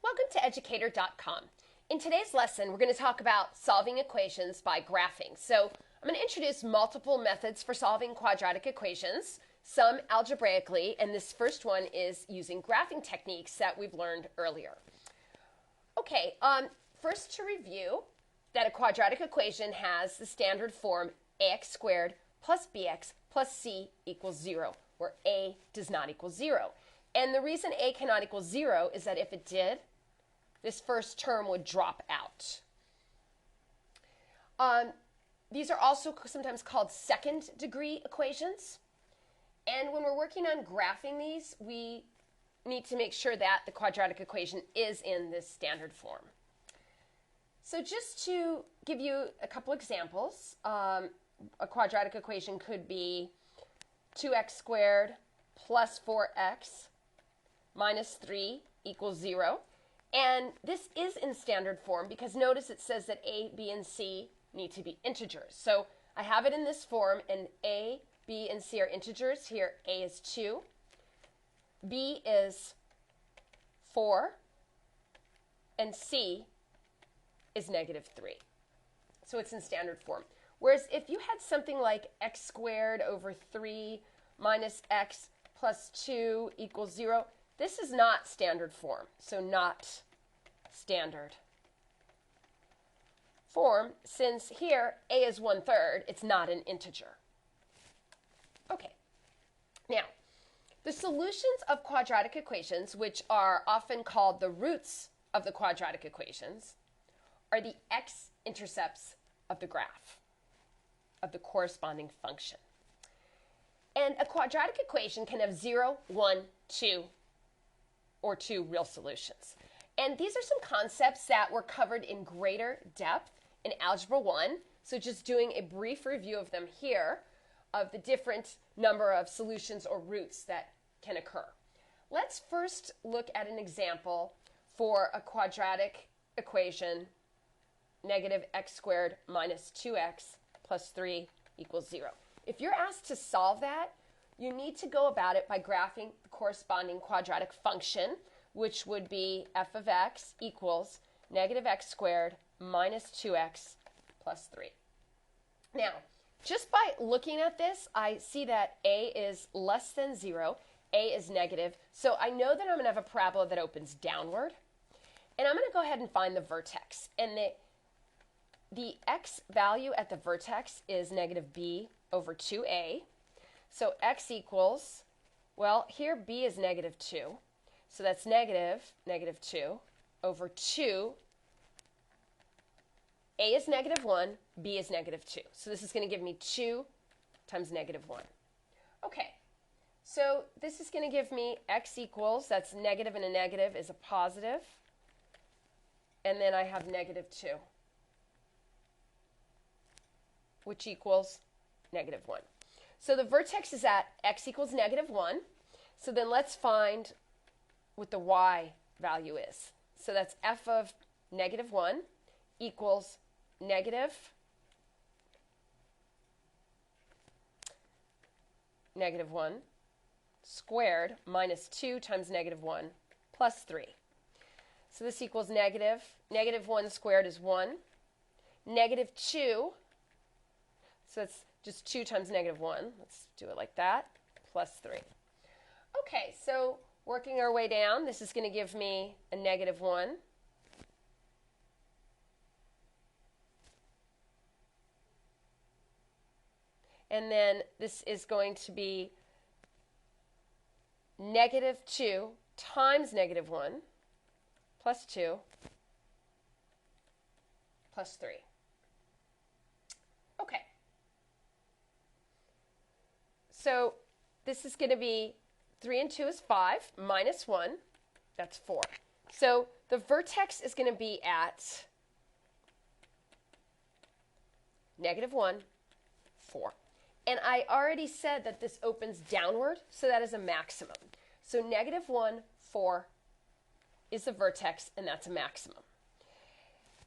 Welcome to Educator.com. In today's lesson, we're going to talk about solving equations by graphing. So I'm going to introduce multiple methods for solving quadratic equations, some algebraically, and this first one is using graphing techniques that we've learned earlier. Okay, first to review that a quadratic equation has the standard form ax squared plus bx plus c equals 0, where a does not equal 0. And the reason a cannot equal 0 is that if it did, this first term would drop out. These are also sometimes called second degree equations. And when we're working on graphing these, we need to make sure that the quadratic equation is in this standard form. So just to give you a couple examples, a quadratic equation could be 2x squared plus 4x minus 3 equals 0. And this is in standard form because notice it says that a, b, and c need to be integers. So I have it in this form, and a, b, and c are integers. Here a is 2, b is 4, and c is negative 3. So it's in standard form. Whereas if you had something like x squared over 3 minus x plus 2 equals 0, this is not standard form, so not standard form, since here a is 1/3, it's not an integer. Okay, now the solutions of quadratic equations, which are often called the roots of the quadratic equations, are the x-intercepts of the graph of the corresponding function. And a quadratic equation can have 0, 1, 2, or 2 real solutions. And these are some concepts that were covered in greater depth in Algebra 1. So just doing a brief review of them here, of the different number of solutions or roots that can occur. Let's first look at an example for a quadratic equation, negative x squared minus 2x plus 3 equals 0. If you're asked to solve that, you need to go about it by graphing the corresponding quadratic function, which would be f of x equals negative x squared minus 2x plus 3. Now, just by looking at this, I see that a is less than 0, a is negative, so I know that I'm going to have a parabola that opens downward, and I'm going to go ahead and find the vertex. And the x value at the vertex is negative b over 2a. So x equals, well, here b is negative 2. So that's negative 2 over 2. A is negative 1, b is negative 2. So this is going to give me 2 times negative 1. Okay, so this is going to give me x equals, that's negative and a negative is a positive. And then I have negative 2, which equals negative 1. So the vertex is at x equals negative 1. So then let's find what the y value is. So that's f of negative 1 equals negative 1 squared minus 2 times negative 1 plus 3. So this equals negative 1 squared is 1. Negative 2, so it's just 2 times negative 1. Let's do it like that, plus 3. Okay, so working our way down, this is going to give me a negative 1. And then this is going to be negative 2 times negative 1 plus 2 plus 3. Okay. So this is going to be 3 and 2 is 5, minus 1, that's 4. So the vertex is going to be at negative 1, 4. And I already said that this opens downward, so that is a maximum. So negative 1, 4 is the vertex, and that's a maximum.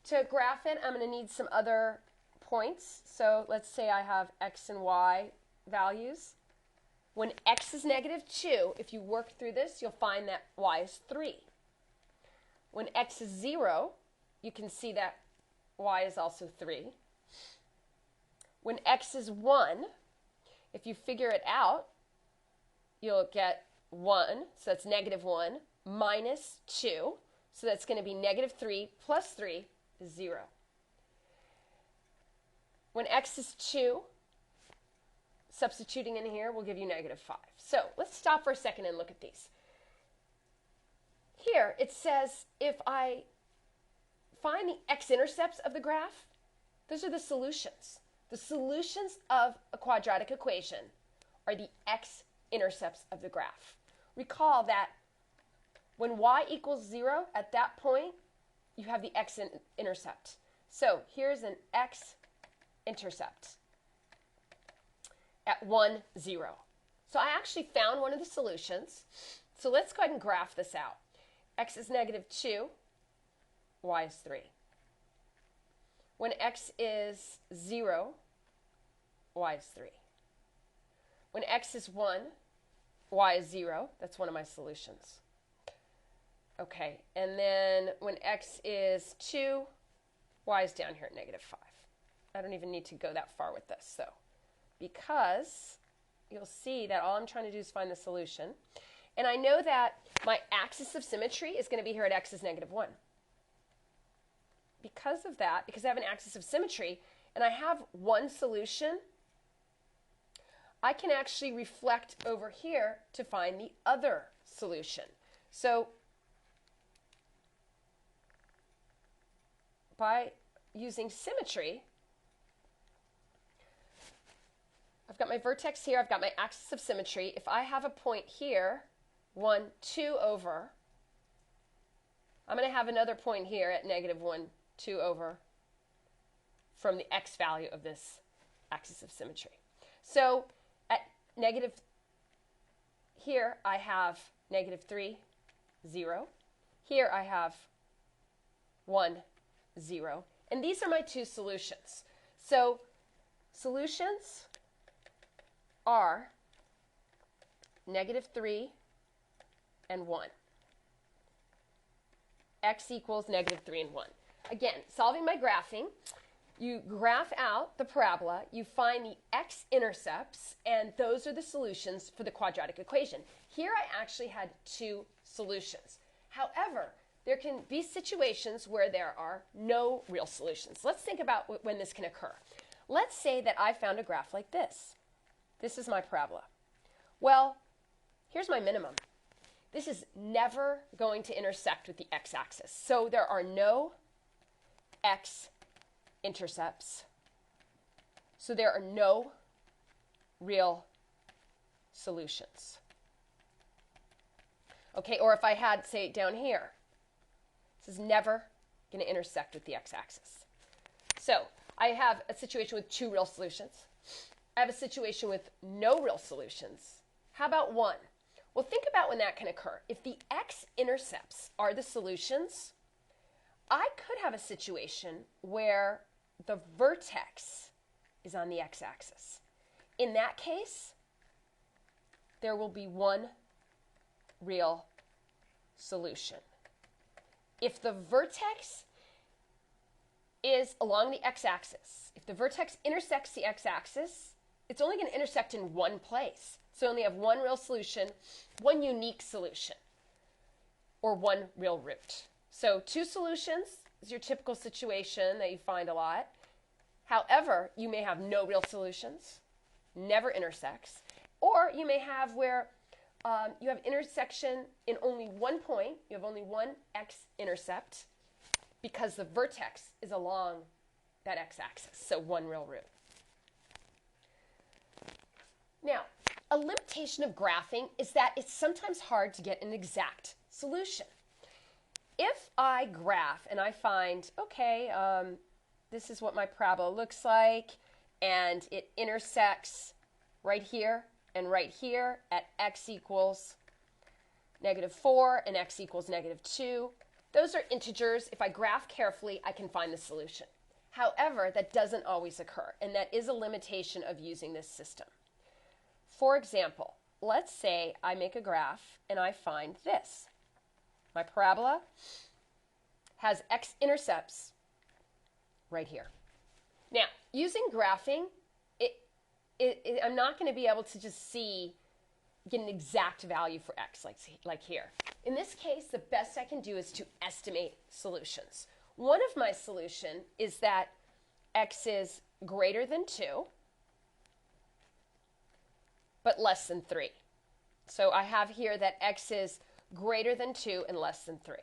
To graph it, I'm going to need some other points. So let's say I have x and y values. When x is negative 2, if you work through this, you'll find that y is 3. When x is 0, you can see that y is also 3. When x is 1, if you figure it out, you'll get 1, so that's negative 1, minus 2, so that's going to be negative 3 plus 3 is 0. When x is 2, substituting in here will give you negative 5. So let's stop for a second and look at these. Here it says if I find the x-intercepts of the graph, those are the solutions. The solutions of a quadratic equation are the x-intercepts of the graph. Recall that when y equals 0, at that point, you have the x-intercept. So here's an x-intercept at 1, 0. So I actually found one of the solutions. So let's go ahead and graph this out. X is negative 2, y is 3. When x is 0, y is 3. When x is 1, y is 0. That's one of my solutions. Okay, and then when x is 2, y is down here at negative 5. I don't even need to go that far with this, so because you'll see that all I'm trying to do is find the solution. And I know that my axis of symmetry is going to be here at x is negative 1. Because of that, because I have an axis of symmetry and I have one solution, I can actually reflect over here to find the other solution. So by using symmetry, I've got my vertex here, I've got my axis of symmetry. If I have a point here, 1, 2 over, I'm going to have another point here at negative 1, 2 over from the x value of this axis of symmetry. So at negative, here I have negative 3, 0. Here I have 1, 0. And these are my two solutions. So solutions are negative 3 and 1. X equals negative 3 and 1. Again, solving by graphing, you graph out the parabola, you find the x-intercepts, and those are the solutions for the quadratic equation. Here I actually had two solutions. However, there can be situations where there are no real solutions. Let's think about when this can occur. Let's say that I found a graph like this. This is my parabola. Well, here's my minimum. This is never going to intersect with the x-axis. So there are no x-intercepts. So there are no real solutions. Okay, or if I had, say, down here, this is never going to intersect with the x-axis. So I have a situation with two real solutions. I have a situation with no real solutions. How about one? Well, think about when that can occur. If the x-intercepts are the solutions, I could have a situation where the vertex is on the x-axis. In that case, there will be one real solution. If the vertex is along the x-axis, if the vertex intersects the x-axis, it's only going to intersect in one place. So only have one real solution, one unique solution, or one real root. So two solutions is your typical situation that you find a lot. However, you may have no real solutions, never intersects, or you may have where you have intersection in only one point, you have only one x-intercept because the vertex is along that x-axis, so one real root. Now, a limitation of graphing is that it's sometimes hard to get an exact solution. If I graph and I find, okay, this is what my parabola looks like, and it intersects right here and right here at x equals negative 4 and x equals negative 2. Those are integers. If I graph carefully, I can find the solution. However, that doesn't always occur, and that is a limitation of using this system. For example, let's say I make a graph and I find this. My parabola has x-intercepts right here. Now, using graphing, I'm not going to be able to just get an exact value for x like here. In this case, the best I can do is to estimate solutions. One of my solution is that x is greater than 2, but less than 3. So I have here that x is greater than 2 and less than 3.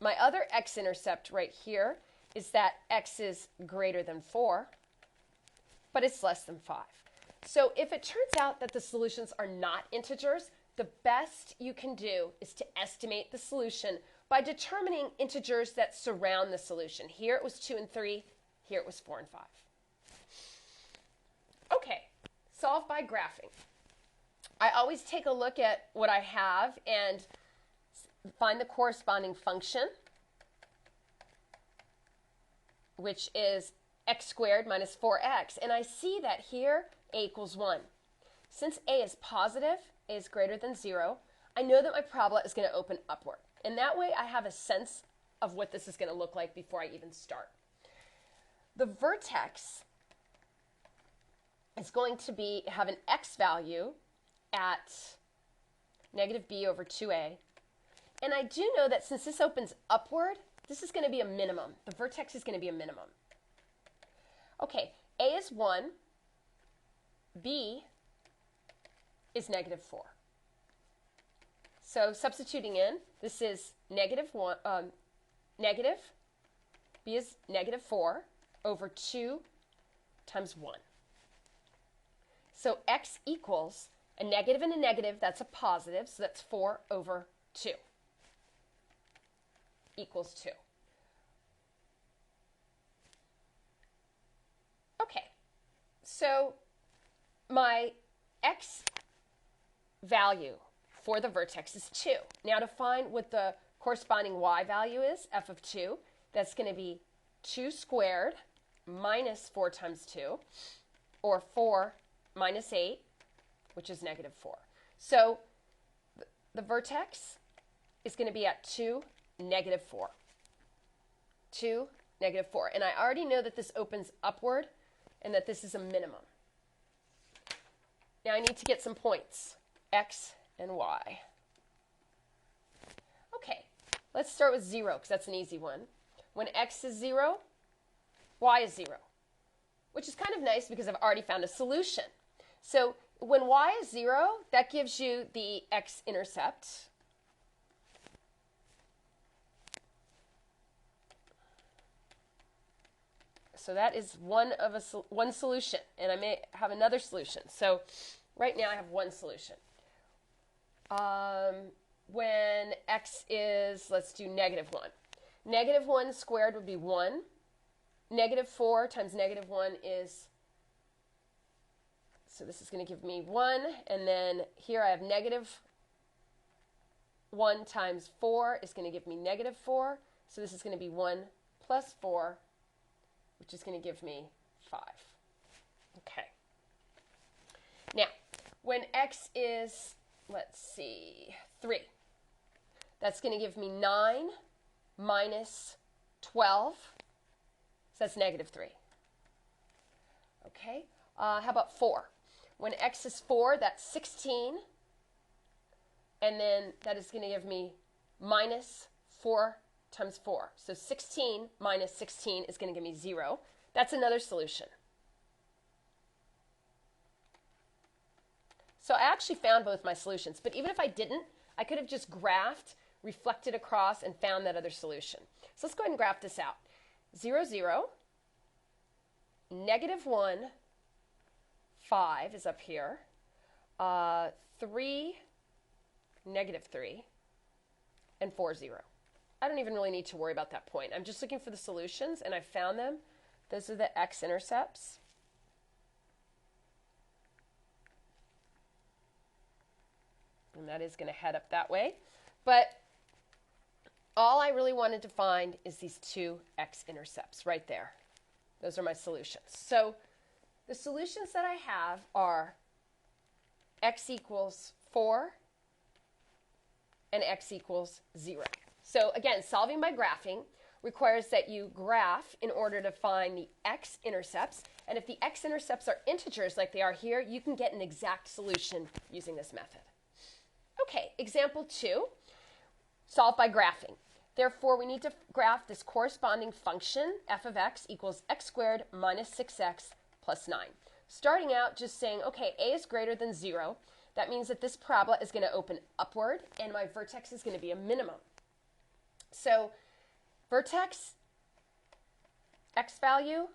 My other x-intercept right here is that x is greater than 4, but it's less than 5. So if it turns out that the solutions are not integers, the best you can do is to estimate the solution by determining integers that surround the solution. Here it was 2 and 3, here it was 4 and 5. Okay, solve by graphing. I always take a look at what I have and find the corresponding function, which is x squared minus 4x. And I see that here a equals 1. Since a is positive, a is greater than 0, I know that my parabola is going to open upward. And that way I have a sense of what this is going to look like before I even start. The vertex is going to have an x value at negative b over 2a. And I do know that since this opens upward, this is going to be a minimum. The vertex is going to be a minimum. Okay, a is 1, b is negative 4. So substituting in, this is negative, b is negative 4 over 2 times 1. So x equals a negative and a negative, that's a positive, so that's 4 over 2 equals 2. Okay, so my x value for the vertex is 2. Now to find what the corresponding y value is, f of 2, that's going to be 2 squared minus 4 times 2, or 4 minus 8, which is negative 4. So the vertex is going to be at 2, negative 4. 2, negative 4. And I already know that this opens upward and that this is a minimum. Now I need to get some points, x and y. Okay, let's start with 0 because that's an easy one. When x is 0, y is 0, which is kind of nice because I've already found a solution. So when y is 0, that gives you the x-intercept. So that is one solution, and I may have another solution. So right now I have one solution. When x is, let's do negative 1. Negative 1 squared would be 1. Negative 4 times negative 1 is, so this is going to give me 1, and then here I have negative 1 times 4 is going to give me negative 4, so this is going to be 1 plus 4, which is going to give me 5. Okay. Now, when x is, let's see, 3, that's going to give me 9 minus 12, so that's negative 3. Okay. How about 4? When x is 4, that's 16, and then that is going to give me minus 4 times 4. So 16 minus 16 is going to give me 0. That's another solution. So I actually found both my solutions, but even if I didn't, I could have just graphed, reflected across, and found that other solution. So let's go ahead and graph this out. 0, 0, negative 1, 5 is up here, 3, negative 3, and 4, 0. I don't even really need to worry about that point. I'm just looking for the solutions, and I found them. Those are the x-intercepts. And that is going to head up that way. But all I really wanted to find is these two x-intercepts right there. Those are my solutions. So the solutions that I have are x equals 4 and x equals 0. So again, solving by graphing requires that you graph in order to find the x-intercepts. And if the x-intercepts are integers like they are here, you can get an exact solution using this method. Okay, example 2, solve by graphing. Therefore, we need to graph this corresponding function, f of x equals x squared minus 6x plus 9. Starting out just saying, okay, a is greater than 0. That means that this parabola is going to open upward, and my vertex is going to be a minimum. So vertex x value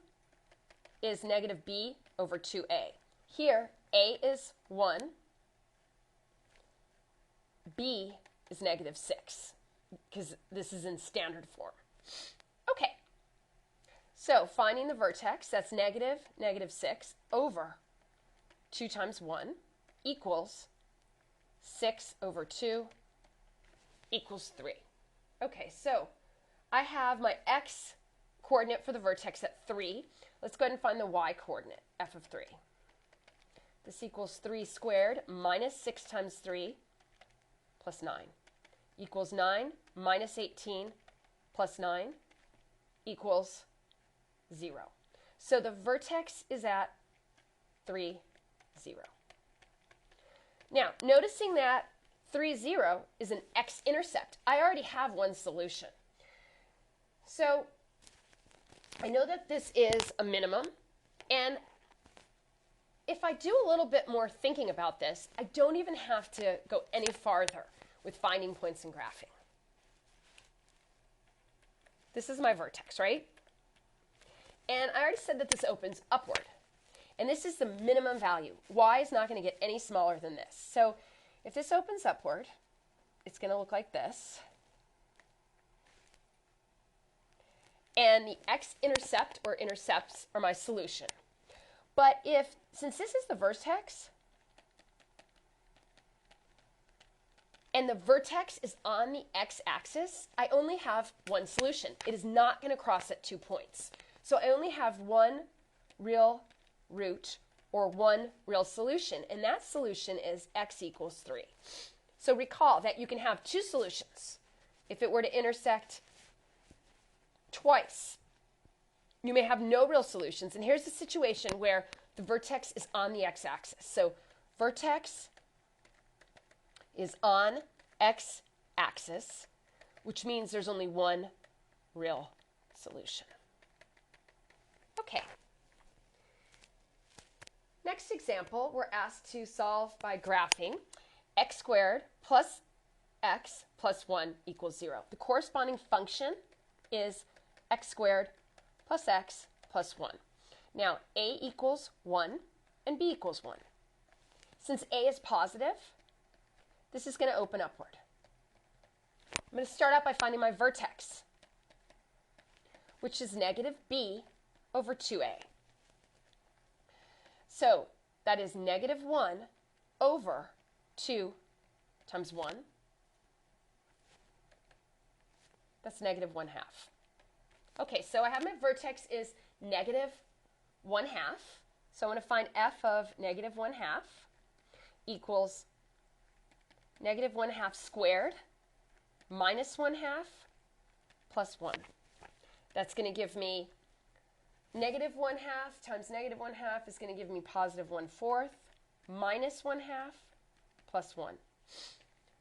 is negative b over 2a. Here, a is 1, b is negative 6, because this is in standard form. Okay, so finding the vertex, that's negative 6 over 2 times 1 equals 6 over 2 equals 3. Okay, so I have my x coordinate for the vertex at 3. Let's go ahead and find the y coordinate, f of 3. This equals 3 squared minus 6 times 3 plus 9 equals 9 minus 18 plus 9 equals 0. So the vertex is at 3, 0. Now, noticing that 3, 0 is an x-intercept, I already have one solution. So I know that this is a minimum, and if I do a little bit more thinking about this, I don't even have to go any farther with finding points and graphing. This is my vertex, right? And I already said that this opens upward. And this is the minimum value. Y is not going to get any smaller than this. So if this opens upward, it's going to look like this. And the x-intercept or intercepts are my solution. But since this is the vertex, and the vertex is on the x-axis, I only have one solution. It is not going to cross at 2 points. So I only have one real root or one real solution, and that solution is x equals 3. So recall that you can have two solutions. If it were to intersect twice, you may have no real solutions. And here's a situation where the vertex is on the x-axis. So vertex is on x-axis, which means there's only one real solution. Okay. Next example, we're asked to solve by graphing x squared plus x plus 1 equals 0. The corresponding function is x squared plus x plus 1. Now, a equals 1 and b equals 1. Since a is positive, this is going to open upward. I'm going to start out by finding my vertex, which is negative b over 2a. So that is negative 1 over 2 times 1. That's negative 1/2. Okay, so I have my vertex is negative 1/2. So I'm going to find f of negative 1/2 equals negative 1/2 squared minus 1/2 plus 1. That's going to give me negative 1/2 times negative 1/2 is going to give me positive 1/4 minus 1/2 plus 1.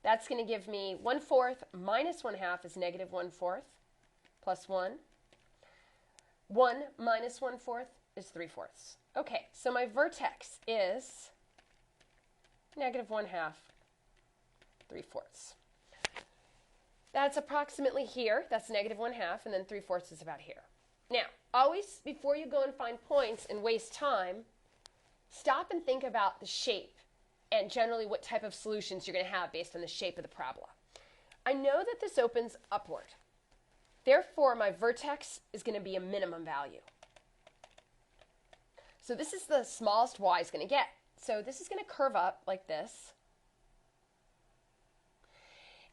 That's going to give me 1/4 minus 1/2 is negative 1/4 plus 1. 1 minus 1/4 is 3/4. Okay, so my vertex is negative 1/2, 3/4. That's approximately here. That's negative 1/2, and then 3/4 is about here. Now, always, before you go and find points and waste time, stop and think about the shape and generally what type of solutions you're going to have based on the shape of the parabola. I know that this opens upward. Therefore, my vertex is going to be a minimum value. So this is the smallest y is going to get. So this is going to curve up like this.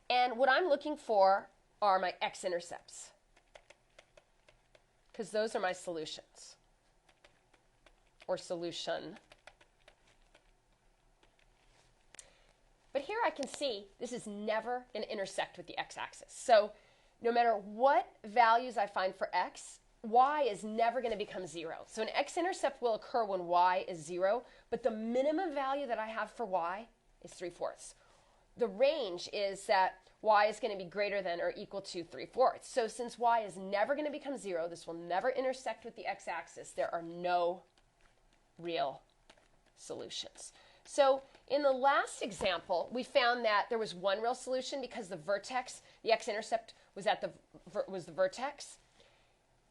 And what I'm looking for are my x-intercepts, because those are my solutions, or solution. But here I can see this is never going to intersect with the x-axis. So no matter what values I find for x, y is never going to become 0. So an x-intercept will occur when y is 0, but the minimum value that I have for y is 3/4. The range is that y is going to be greater than or equal to 3/4. So since y is never going to become 0, this will never intersect with the x-axis, there are no real solutions. So in the last example, we found that there was one real solution because the vertex, the x-intercept was the vertex.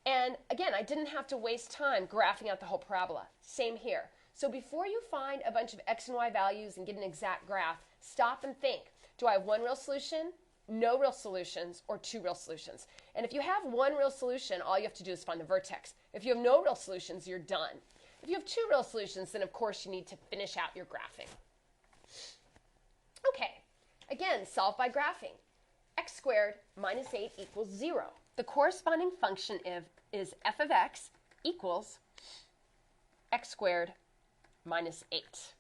And again, I didn't have to waste time graphing out the whole parabola. Same here. So before you find a bunch of x and y values and get an exact graph, stop and think. Do I have one real solution, no real solutions, or two real solutions? And if you have one real solution, all you have to do is find the vertex. If you have no real solutions, you're done. If you have two real solutions, then of course you need to finish out your graphing. Okay, again, solve by graphing. X squared minus 8 equals 0. The corresponding function is f of x equals x squared minus 8.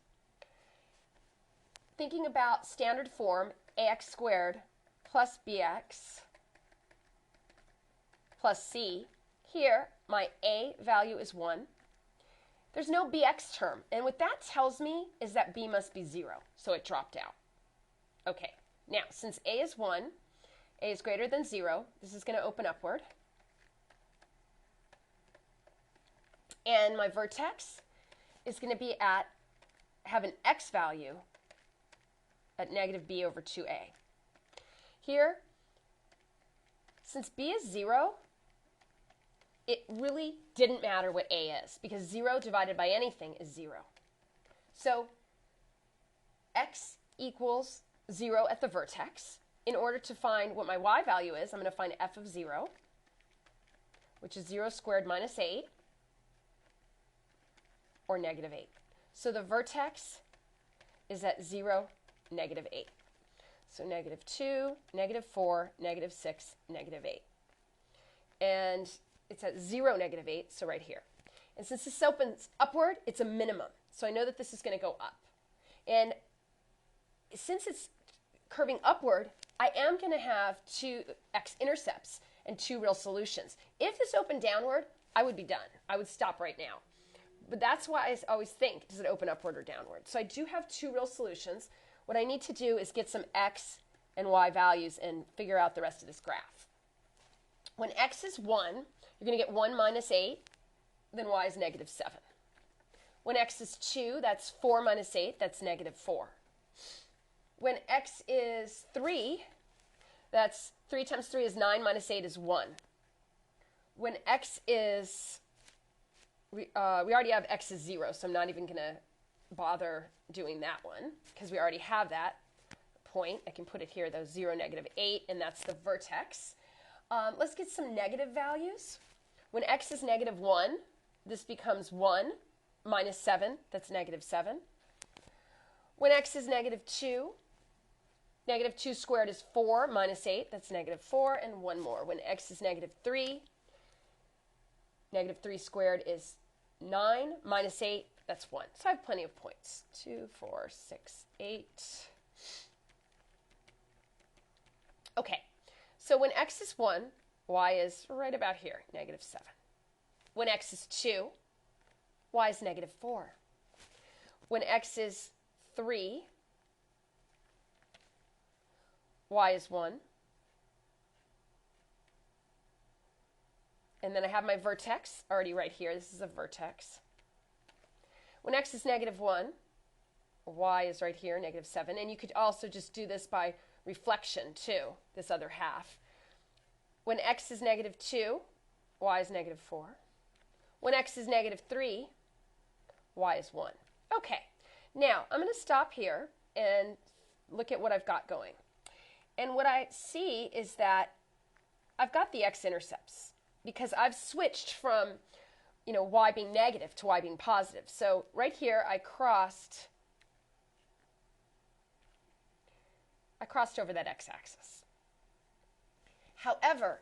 Thinking about standard form, ax squared plus bx plus c. Here, my a value is 1. There's no bx term, and what that tells me is that b must be 0, so it dropped out. Okay, now since a is 1, a is greater than 0, this is going to open upward. And my vertex is going to be have an x value at negative b over 2a. Here, since b is 0, it really didn't matter what a is, because 0 divided by anything is 0. So x equals 0 at the vertex. In order to find what my y value is, I'm going to find f of 0, which is 0 squared minus 8, or negative 8. So the vertex is at 0, negative 8. So negative 2, negative 4, negative 6, negative 8. And it's at 0, negative 8, so right here. And since this opens upward, it's a minimum. So I know that this is going to go up. And since it's curving upward, I am going to have two x-intercepts and two real solutions. If this opened downward, I would be done. I would stop right now. But that's why I always think, does it open upward or downward? So I do have two real solutions. What I need to do is get some x and y values and figure out the rest of this graph. When x is 1, you're going to get 1 minus 8, then y is negative 7. When x is 2, that's 4 minus 8, that's negative 4. When x is 3, that's 3 times 3 is 9 minus 8 is 1. When x is, we already have x is 0, so I'm not even going to bother doing that one because we already have that point. I can put it here, though, 0, negative 8, and that's the vertex. Let's get some negative values. When x is negative 1, this becomes 1 minus 7, that's negative 7. When x is negative 2, negative 2 squared is 4 minus 8, that's negative 4, and one more. When x is negative 3, negative 3 squared is 9 minus 8, that's 1. So I have plenty of points. 2, 4, 6, 8. Okay, so when x is 1, y is right about here, negative 7. When x is 2, y is negative 4. When x is 3, y is 1. And then I have my vertex already right here. This is a vertex. When x is negative 1, y is right here, negative 7. And you could also just do this by reflection too, this other half. When x is negative 2, y is negative 4. When x is negative 3, y is 1. Okay, now I'm going to stop here and look at what I've got going. And what I see is that I've got the x-intercepts because I've switched from, y being negative to y being positive. So right here I crossed over that x-axis. However,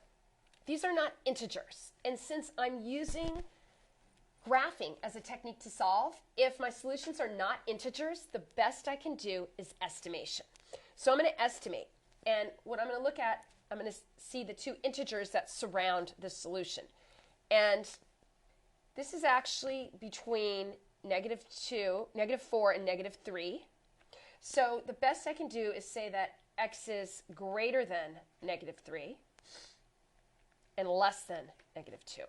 these are not integers. And since I'm using graphing as a technique to solve, if my solutions are not integers, the best I can do is estimation. So I'm going to estimate. And what I'm going to look at I'm going to see the two integers that surround this solution. And this is actually between -4 and -3. So the best I can do is say that x is greater than -3 and less than -2.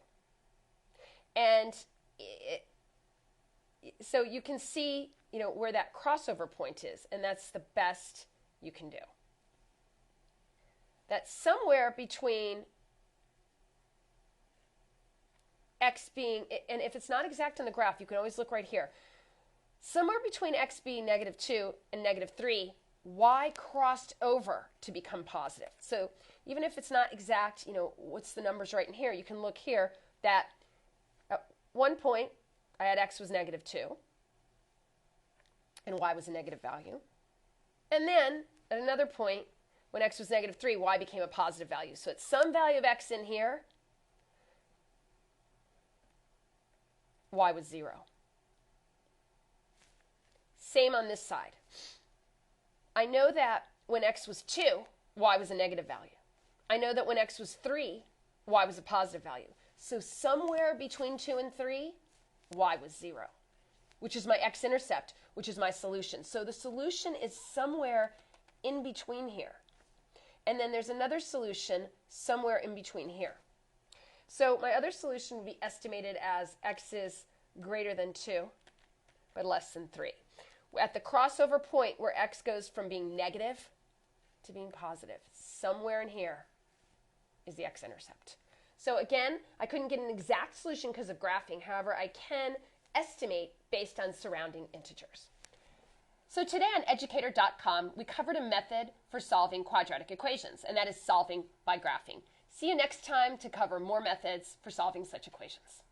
And so you can see, where that crossover point is, and that's the best you can do. That's somewhere between x being, and if it's not exact on the graph, you can always look right here. Somewhere between x being -2 and -3, y crossed over to become positive. So even if it's not exact, what's the numbers right in here, you can look here that at one point I had x was -2 and y was a negative value. And then at another point, when x was -3, y became a positive value. So at some value of x in here, y was 0. Same on this side. I know that when x was 2, y was a negative value. I know that when x was 3, y was a positive value. So somewhere between 2 and 3, y was 0, which is my x-intercept, which is my solution. So the solution is somewhere in between here. And then there's another solution somewhere in between here. So my other solution would be estimated as x is greater than 2, but less than 3. At the crossover point where x goes from being negative to being positive, somewhere in here is the x-intercept. So again, I couldn't get an exact solution because of graphing. However, I can estimate based on surrounding integers. So today on Educator.com, we covered a method for solving quadratic equations, and that is solving by graphing. See you next time to cover more methods for solving such equations.